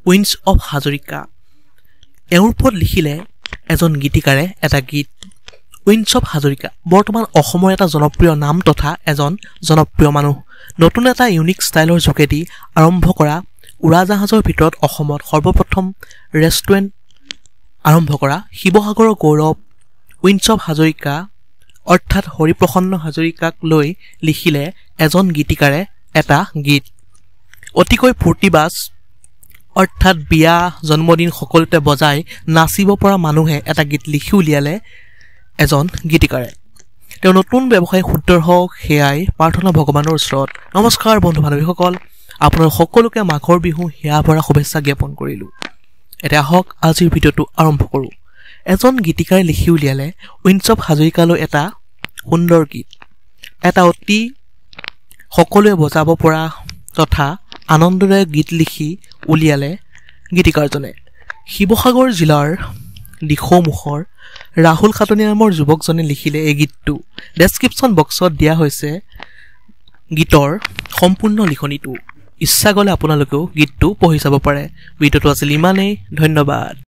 wins of Hazarika এওঁৰ ওপৰত লিখিলে এজন গীতিকাৰে এটা গীত উইন্স অফ হাজৰিকা বৰ্তমান অসমৰ এটা জনপ্ৰিয় নাম তথা এজন জনপ্ৰিয় মানুহ নতুন এটা ইউনিক ষ্টাইলৰ যোগেদি আৰম্ভ কৰা উৰাজাহাজৰ ভিতৰত অসমত সৰ্বপ্ৰথম ৰেষ্টুৰেণ্ট আৰম্ভ কৰা শিৱসাগৰৰ গৌৰৱ উইন্স অফ হাজৰিকা অৰ্থাৎ হৰিপ্ৰসন্ন হাজৰিকাক লৈ লিখিলে এজন গীতিকাৰে এটা গীত অতিকৈ ফূৰ্তিবাজ অৰ্থাৎ বিয়া জন্মদিন সকলোতে বজাই নাচিব পৰা মানুহে এটা গীত লিখি উলিয়ালে এজন গীতিকাৰে তেওঁ নতুন ব্যৱসায় সুন্দৰ হওক সেয়াই প্ৰাৰ্থনা ভগৱানৰ ওচৰত নমস্কাৰ বন্ধু বান্ধৱীসকল আপোনাৰ সকলোকে মাঘৰ বিহু হিয়া ভৰা শুভেচ্ছা জ্ঞাপন কৰিলোঁ এতিয়া আহক আজিৰ ভিডিঅ'টো আৰম্ভ কৰোঁ এজন গীতিকাৰে লিখি উলিয়ালে উইন্স অফ হাজৰিকালৈ এটা সুন্দৰ গীত এটা অতি সকলোৱে বজাব পৰা তথা আনন্দদায়ক গীত লিখি উলিয়ালে গীতিকাৰজনে শিৱসাগৰ জিলাৰ দিখৌমুখৰ ৰাহুল খাটনি নামৰ যুৱকজনে লিখিলে এই গীতটো ডেছক্ৰিপশ্যন বক্সত দিয়া হৈছে গীতৰ সম্পূৰ্ণ লিখনিটো ইচ্ছা গ'লে আপোনালোকেও গীতটো পঢ়ি চাব পাৰে ভিডিঅ'টো আছিল ইমানেই ধন্যবাদ